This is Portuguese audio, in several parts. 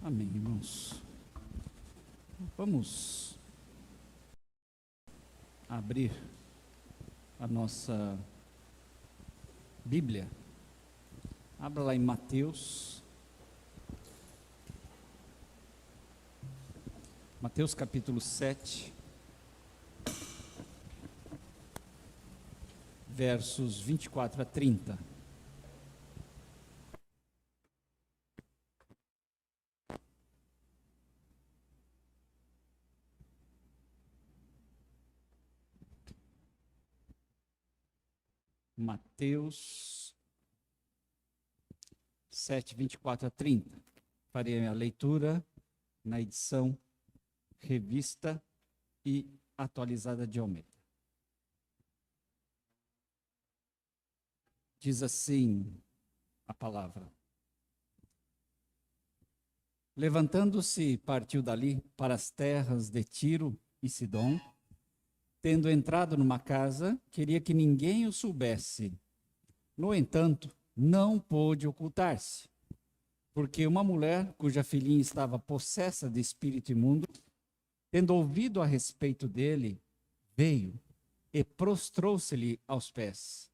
Amém, irmãos. Vamos abrir a nossa Bíblia. Abra lá em Mateus. Mateus capítulo 7, versos 24 a 30. Mateus 7, 24 a 30. Farei a leitura na edição Revista e Atualizada de Almeida. Diz assim a palavra: Levantando-se, partiu dali para as terras de Tiro e Sidom. Tendo entrado numa casa, queria que ninguém o soubesse. No entanto, não pôde ocultar-se, porque uma mulher cuja filhinha estava possessa de espírito imundo, tendo ouvido a respeito dele, veio e prostrou-se-lhe aos pés.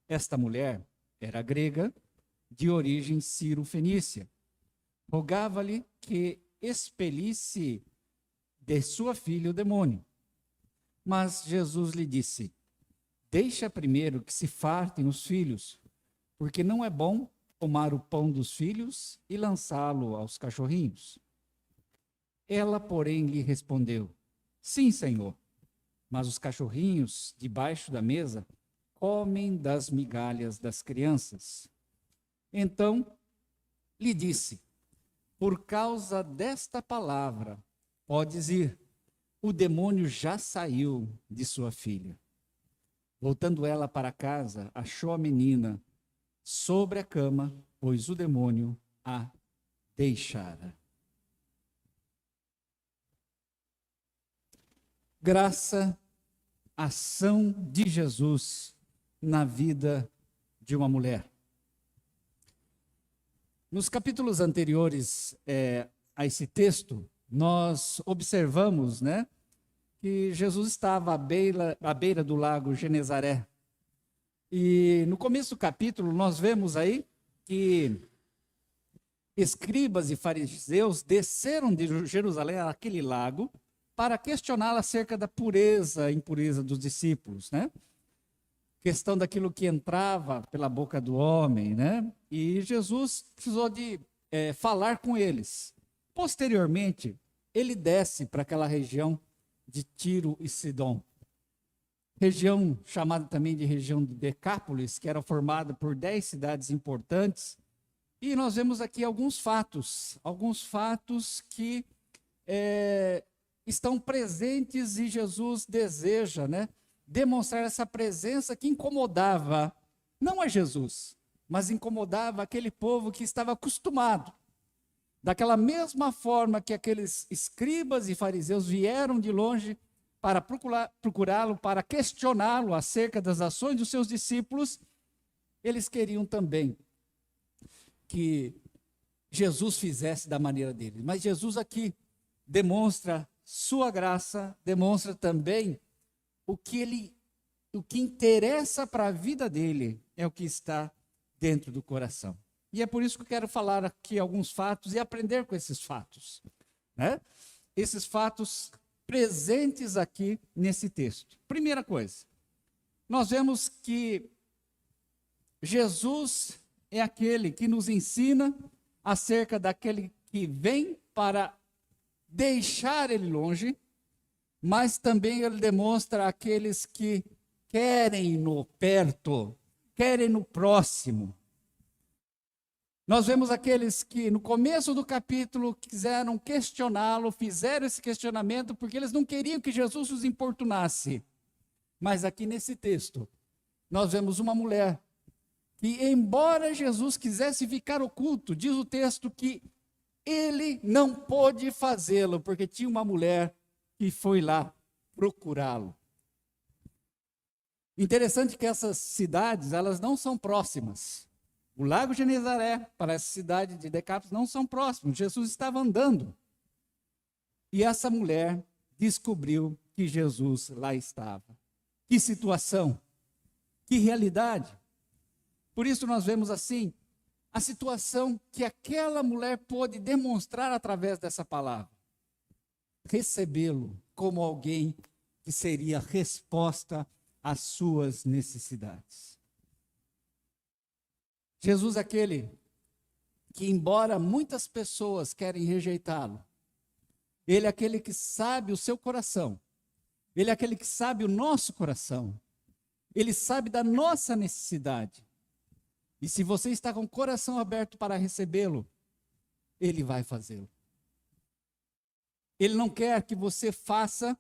Esta mulher era grega, de origem sírio-fenícia. Rogava-lhe que expelisse de sua filha o demônio. Mas Jesus lhe disse: Deixa primeiro que se fartem os filhos, porque não é bom tomar o pão dos filhos e lançá-lo aos cachorrinhos. Ela, porém, lhe respondeu: Sim, Senhor, mas os cachorrinhos debaixo da mesa comem das migalhas das crianças. Então lhe disse: Por causa desta palavra, podes ir. O demônio já saiu de sua filha. Voltando ela para casa, achou a menina sobre a cama, pois o demônio a deixara. Graça, ação de Jesus na vida de uma mulher. Nos capítulos anteriores a esse texto, nós observamos, que Jesus estava à beira do lago Genezaré. E no começo do capítulo, nós vemos aí que escribas e fariseus desceram de Jerusalém àquele lago para questioná-lo acerca da pureza e impureza dos discípulos, Questão daquilo que entrava pela boca do homem, E Jesus precisou de falar com eles. Posteriormente, ele desce para aquela região de Tiro e Sidom, região chamada também de região de Decápolis, que era formada por 10 cidades importantes, e nós vemos aqui alguns fatos que estão presentes e Jesus deseja, demonstrar essa presença que incomodava, não a Jesus, mas incomodava aquele povo que estava acostumado. Daquela mesma forma que aqueles escribas e fariseus vieram de longe para procurá-lo, para questioná-lo acerca das ações dos seus discípulos, eles queriam também que Jesus fizesse da maneira deles. Mas Jesus aqui demonstra sua graça, demonstra também o que interessa para a vida dele é o que está dentro do coração. E é por isso que eu quero falar aqui alguns fatos e aprender com esses fatos, Esses fatos presentes aqui nesse texto. Primeira coisa, nós vemos que Jesus é aquele que nos ensina acerca daquele que vem para deixar ele longe, mas também ele demonstra aqueles que querem no perto, querem no próximo. Nós vemos aqueles que no começo do capítulo quiseram questioná-lo, fizeram esse questionamento porque eles não queriam que Jesus os importunasse. Mas aqui nesse texto, nós vemos uma mulher que, embora Jesus quisesse ficar oculto, diz o texto que ele não pôde fazê-lo, porque tinha uma mulher que foi lá procurá-lo. Interessante que essas cidades, elas não são próximas. O lago Genezaré para essa cidade de Decápolis não são próximos. Jesus estava andando. E essa mulher descobriu que Jesus lá estava. Que situação, que realidade. Por isso nós vemos assim, a situação que aquela mulher pôde demonstrar através dessa palavra. Recebê-lo como alguém que seria resposta às suas necessidades. Jesus é aquele que, embora muitas pessoas querem rejeitá-lo, ele é aquele que sabe o seu coração. Ele é aquele que sabe o nosso coração. Ele sabe da nossa necessidade. E se você está com o coração aberto para recebê-lo, ele vai fazê-lo. Ele não quer que você faça,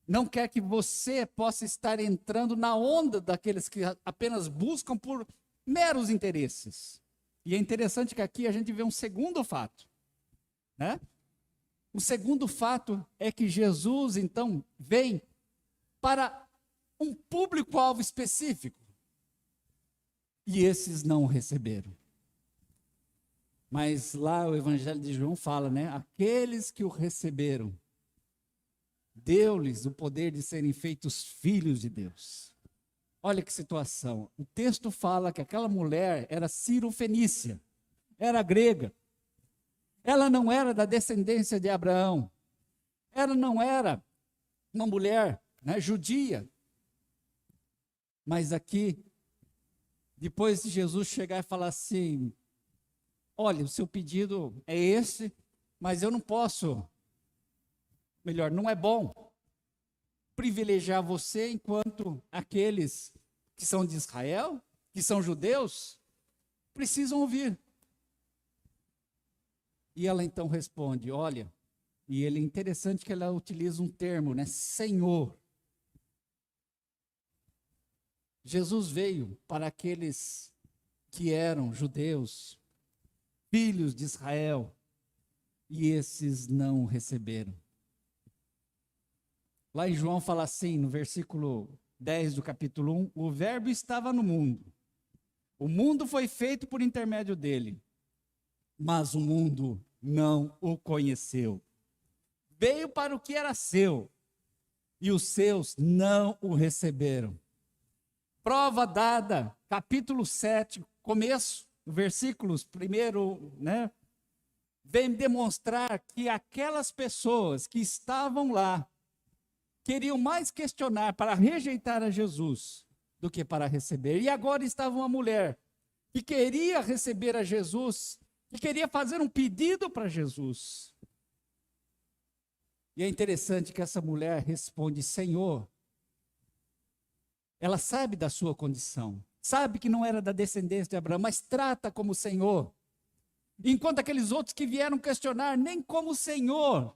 não quer que você possa estar entrando na onda daqueles que apenas buscam por meros interesses. E é interessante que aqui a gente vê um segundo fato, né? O segundo fato é que Jesus, então, vem para um público-alvo específico. E esses não o receberam. Mas lá o Evangelho de João fala, né? Aqueles que o receberam, deu-lhes o poder de serem feitos filhos de Deus. Olha que situação. O texto fala que aquela mulher era cirofenícia, era grega. Ela não era da descendência de Abraão. Ela não era uma mulher, né, judia. Mas aqui, depois de Jesus chegar e falar assim, olha, o seu pedido é esse, mas eu não posso, melhor, não é bom privilegiar você enquanto aqueles que são de Israel, que são judeus, precisam ouvir. E ela então responde, olha, e ele é interessante que ela utiliza um termo, né, Senhor. Jesus veio para aqueles que eram judeus, filhos de Israel, e esses não o receberam. Lá em João fala assim, no versículo 10 do capítulo 1, o verbo estava no mundo. O mundo foi feito por intermédio dele, mas o mundo não o conheceu. Veio para o que era seu, e os seus não o receberam. Prova dada, capítulo 7, começo, versículos, primeiro, né? Vem demonstrar que aquelas pessoas que estavam lá, queriam mais questionar para rejeitar a Jesus do que para receber. E agora estava uma mulher que queria receber a Jesus, que queria fazer um pedido para Jesus. E é interessante que essa mulher responde, Senhor. Ela sabe da sua condição, sabe que não era da descendência de Abraão, mas trata como Senhor. Enquanto aqueles outros que vieram questionar, nem como o Senhor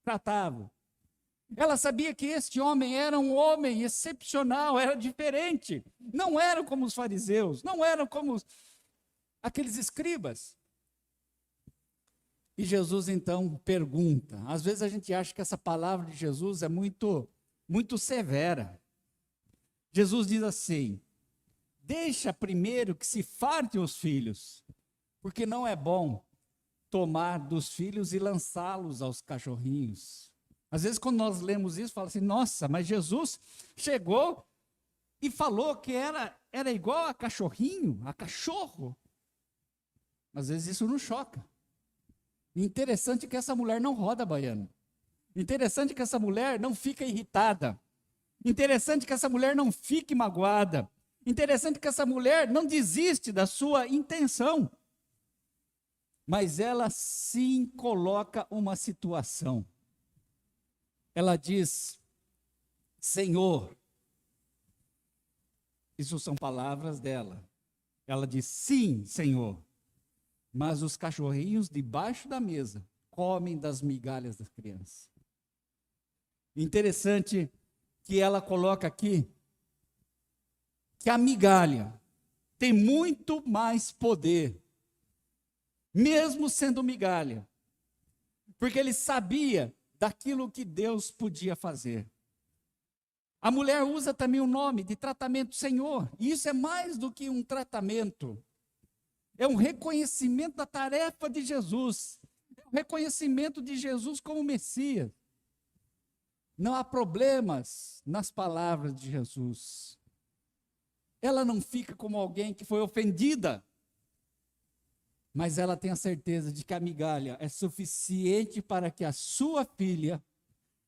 tratavam. Ela sabia que este homem era um homem excepcional, era diferente. Não eram como os fariseus, não eram como aqueles escribas. E Jesus então pergunta. Às vezes a gente acha que essa palavra de Jesus é muito severa. Jesus diz assim, deixa primeiro que se fartem os filhos, porque não é bom tomar dos filhos e lançá-los aos cachorrinhos. Às vezes quando nós lemos isso, fala assim, nossa, mas Jesus chegou e falou que era igual a cachorrinho, a cachorro. Às vezes isso nos choca. Interessante que essa mulher não roda baiano. Interessante que essa mulher não fica irritada. Interessante que essa mulher não fique magoada. Interessante que essa mulher não desiste da sua intenção. Mas ela sim coloca uma situação. Ela diz, Senhor. Isso são palavras dela. Ela diz, sim, Senhor. Mas os cachorrinhos debaixo da mesa comem das migalhas das crianças. Interessante que ela coloca aqui que a migalha tem muito mais poder, mesmo sendo migalha, porque ele sabia daquilo que Deus podia fazer. A mulher usa também o nome de tratamento Senhor, e isso é mais do que um tratamento. É um reconhecimento da tarefa de Jesus. É um reconhecimento de Jesus como Messias. Não há problemas nas palavras de Jesus. Ela não fica como alguém que foi ofendida, mas ela tem a certeza de que a migalha é suficiente para que a sua filha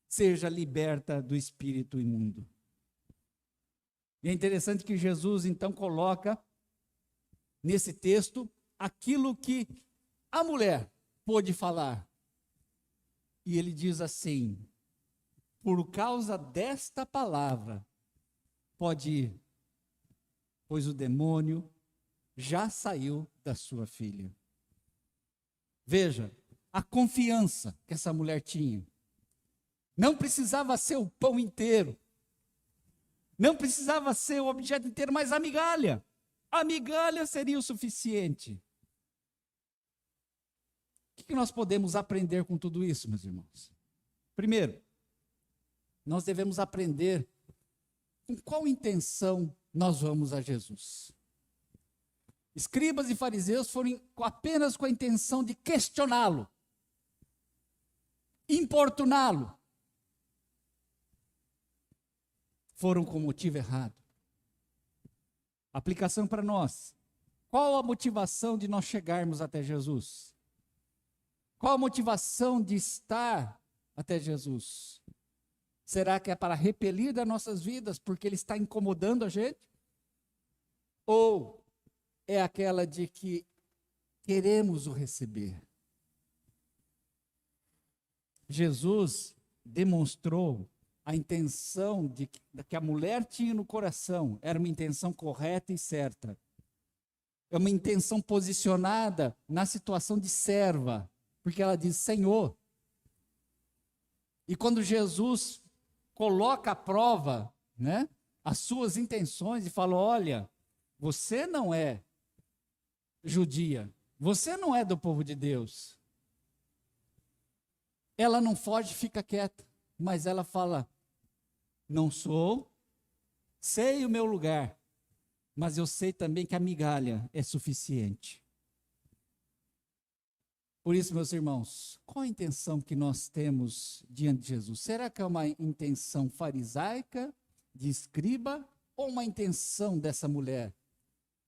seja liberta do espírito imundo. E é interessante que Jesus então coloca nesse texto aquilo que a mulher pôde falar. E ele diz assim: por causa desta palavra, pode ir, pois o demônio já saiu da sua filha. Veja, a confiança que essa mulher tinha. Não precisava ser o pão inteiro. Não precisava ser o objeto inteiro, mas a migalha. A migalha seria o suficiente. O que nós podemos aprender com tudo isso, meus irmãos? Primeiro, nós devemos aprender com qual intenção nós vamos a Jesus. Escribas e fariseus foram apenas com a intenção de questioná-lo, importuná-lo. Foram com o motivo errado. Aplicação para nós. Qual a motivação de nós chegarmos até Jesus? Qual a motivação de estar até Jesus? Será que é para repelir das nossas vidas porque ele está incomodando a gente? Ou é aquela de que queremos o receber? Jesus demonstrou a intenção que a mulher tinha no coração, era uma intenção correta e certa. É uma intenção posicionada na situação de serva, porque ela diz: Senhor. E quando Jesus coloca à prova, né, as suas intenções e fala: olha, você não é judia, você não é do povo de Deus. Ela não foge, fica quieta, mas ela fala: não sou, sei o meu lugar, mas eu sei também que a migalha é suficiente. Por isso, meus irmãos, qual a intenção que nós temos diante de Jesus? Será que é uma intenção farisaica, de escriba, ou uma intenção dessa mulher,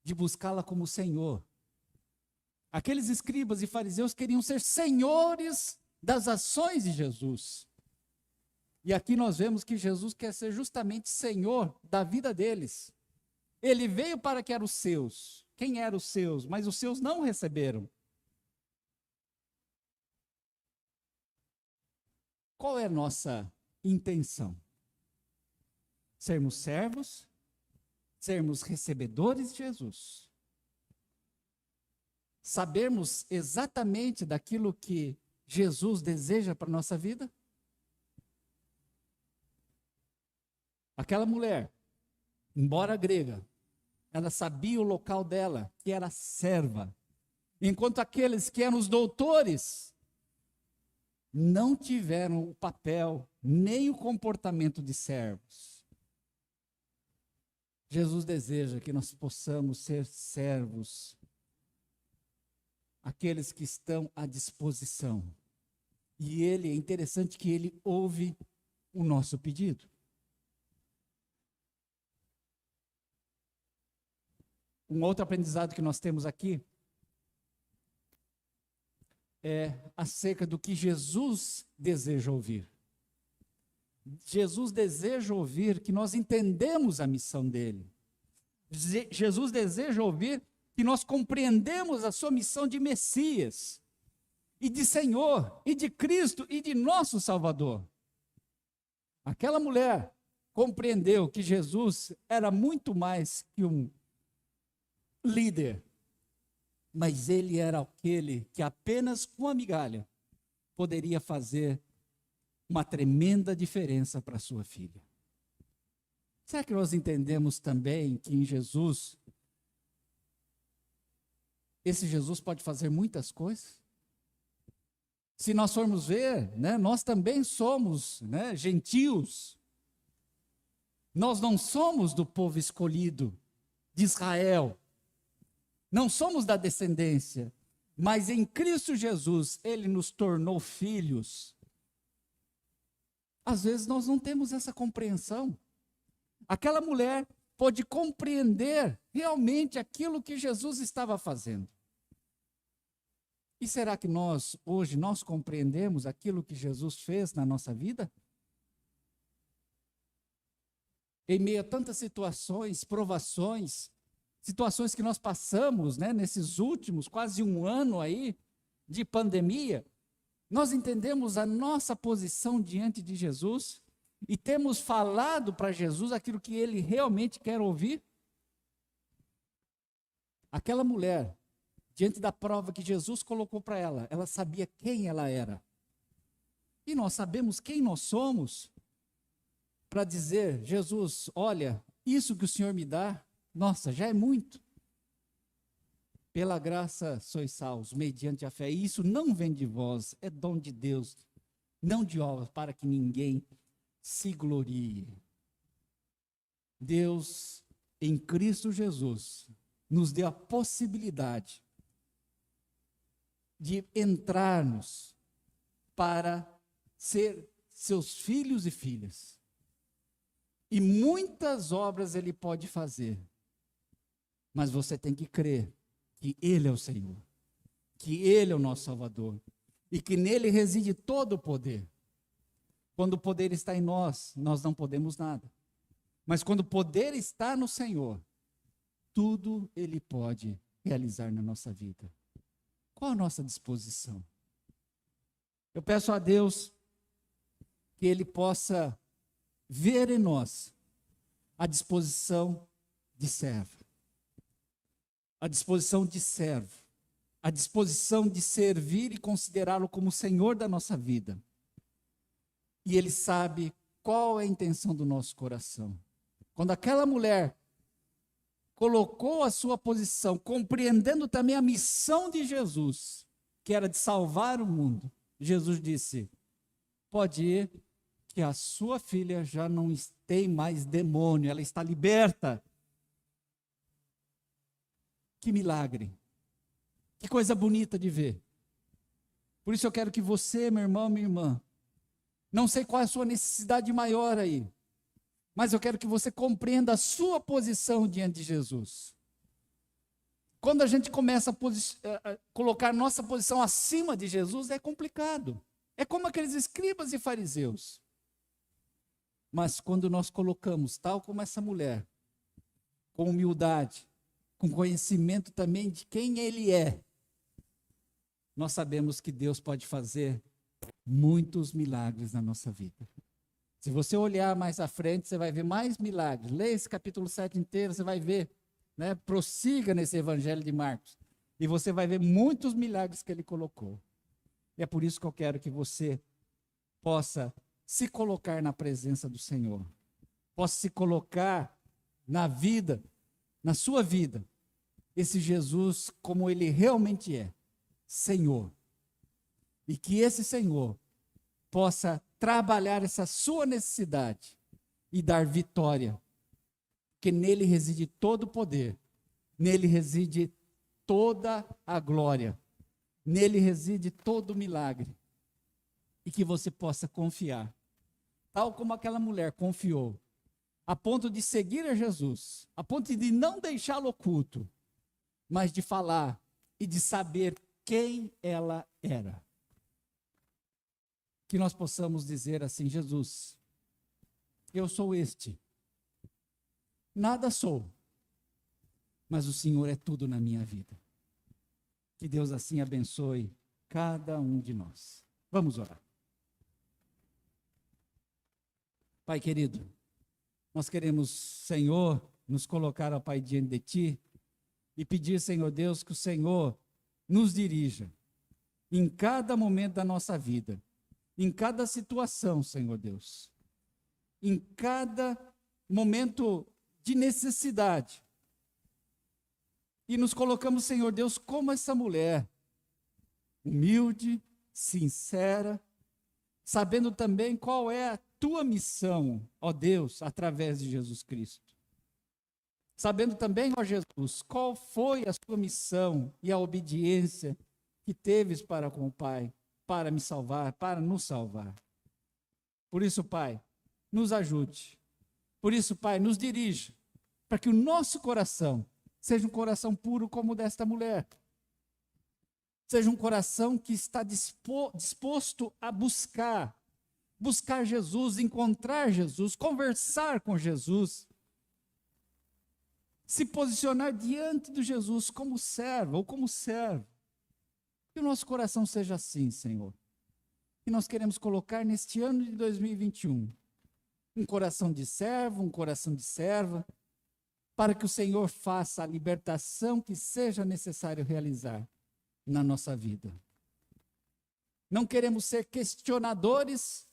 de buscá-la como Senhor? Aqueles escribas e fariseus queriam ser senhores das ações de Jesus. E aqui nós vemos que Jesus quer ser justamente Senhor da vida deles. Ele veio para que eram os seus. Quem eram os seus? Mas os seus não receberam. Qual é a nossa intenção? Sermos servos? Sermos recebedores de Jesus? Sabermos exatamente daquilo que Jesus deseja para a nossa vida? Aquela mulher, embora grega, ela sabia o local dela, que era serva. Enquanto aqueles que eram os doutores não tiveram o papel, nem o comportamento de servos. Jesus deseja que nós possamos ser servos, aqueles que estão à disposição. E é interessante que ele ouve o nosso pedido. Um outro aprendizado que nós temos aqui é acerca do que Jesus deseja ouvir. Jesus deseja ouvir que nós entendemos a missão dele. Jesus deseja ouvir que nós compreendemos a sua missão de Messias, e de Senhor, e de Cristo, e de nosso Salvador. Aquela mulher compreendeu que Jesus era muito mais que um líder, mas ele era aquele que apenas com a migalha poderia fazer uma tremenda diferença para sua filha. Será que nós entendemos também que em Jesus, esse Jesus pode fazer muitas coisas? Se nós formos ver, né, nós também somos, né, gentios. Nós não somos do povo escolhido de Israel. não somos da descendência, mas em Cristo Jesus Ele nos tornou filhos. Às vezes nós não temos essa compreensão. Aquela mulher pôde compreender realmente aquilo que Jesus estava fazendo. E será que hoje, nós compreendemos aquilo que Jesus fez na nossa vida? Em meio a tantas situações, provações, situações que nós passamos, né, nesses últimos quase um ano aí de pandemia, nós entendemos a nossa posição diante de Jesus e temos falado para Jesus aquilo que Ele realmente quer ouvir? Aquela mulher, diante da prova que Jesus colocou para ela, ela sabia quem ela era. E nós sabemos quem nós somos para dizer, Jesus, olha, isso que o Senhor me dá, nossa, já é muito. Pela graça sois salvos, mediante a fé. E isso não vem de vós, é dom de Deus, não de obras, para que ninguém se glorie. Deus, em Cristo Jesus, nos deu a possibilidade de entrarmos para ser seus filhos e filhas. E muitas obras Ele pode fazer, mas você tem que crer que Ele é o Senhor, que Ele é o nosso Salvador, e que nele reside todo o poder. Quando o poder está em nós, nós não podemos nada. Mas quando o poder está no Senhor, tudo Ele pode realizar na nossa vida. Qual a nossa disposição? Eu peço a Deus que Ele possa ver em nós a disposição de servo, a disposição de servo, a disposição de servir e considerá-lo como Senhor da nossa vida. E Ele sabe qual é a intenção do nosso coração. Quando aquela mulher colocou a sua posição, compreendendo também a missão de Jesus, que era de salvar o mundo, Jesus disse, pode ir, que a sua filha já não tem mais demônio, ela está liberta. Que milagre, que coisa bonita de ver. Por isso eu quero que você, meu irmão, minha irmã, não sei qual é a sua necessidade maior aí, mas eu quero que você compreenda a sua posição diante de Jesus. Quando a gente começa a colocar nossa posição acima de Jesus, é complicado. É como aqueles escribas e fariseus. Mas quando nós colocamos, tal como essa mulher, com humildade, com conhecimento também de quem Ele é, nós sabemos que Deus pode fazer muitos milagres na nossa vida. Se você olhar mais à frente, você vai ver mais milagres. Leia esse capítulo 7 inteiro, você vai ver, né? Prossiga nesse evangelho de Marcos. E você vai ver muitos milagres que Ele colocou. E é por isso que eu quero que você possa se colocar na presença do Senhor. Possa se colocar na vida, na sua vida, esse Jesus como Ele realmente é, Senhor. E que esse Senhor possa trabalhar essa sua necessidade e dar vitória. Porque nele reside todo o poder, nele reside toda a glória, nele reside todo o milagre. E que você possa confiar, tal como aquela mulher confiou, a ponto de seguir a Jesus, a ponto de não deixá-lo oculto, mas de falar e de saber quem ela era. Que nós possamos dizer assim, Jesus, eu sou este, nada sou, mas o Senhor é tudo na minha vida. Que Deus assim abençoe cada um de nós. Vamos orar. Pai querido, nós queremos, Senhor, nos colocar, ó Pai, diante de Ti e pedir, Senhor Deus, que o Senhor nos dirija em cada momento da nossa vida, em cada situação, Senhor Deus, em cada momento de necessidade. E nos colocamos, Senhor Deus, como essa mulher, humilde, sincera, sabendo também qual é a Tua missão, ó Deus, através de Jesus Cristo. Sabendo também, ó Jesus, qual foi a sua missão e a obediência que teves para com o Pai, para me salvar, para nos salvar. Por isso, Pai, nos ajude. Por isso, Pai, nos dirija, para que o nosso coração seja um coração puro como o desta mulher. Seja um coração que está disposto a buscar Jesus, encontrar Jesus, conversar com Jesus, se posicionar diante de Jesus como servo ou como servo. Que o nosso coração seja assim, Senhor. E nós queremos colocar neste ano de 2021 um coração de servo, um coração de serva, para que o Senhor faça a libertação que seja necessário realizar na nossa vida. Não queremos ser questionadores,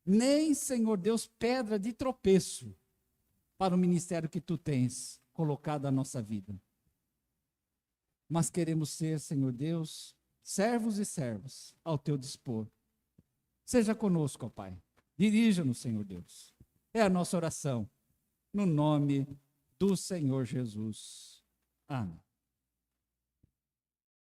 nem, Senhor Deus, pedra de tropeço para o ministério que Tu tens colocado na nossa vida. Mas queremos ser, Senhor Deus, servos e servas ao Teu dispor. Seja conosco, ó Pai. Dirija-nos, Senhor Deus. É a nossa oração, no nome do Senhor Jesus. Amém.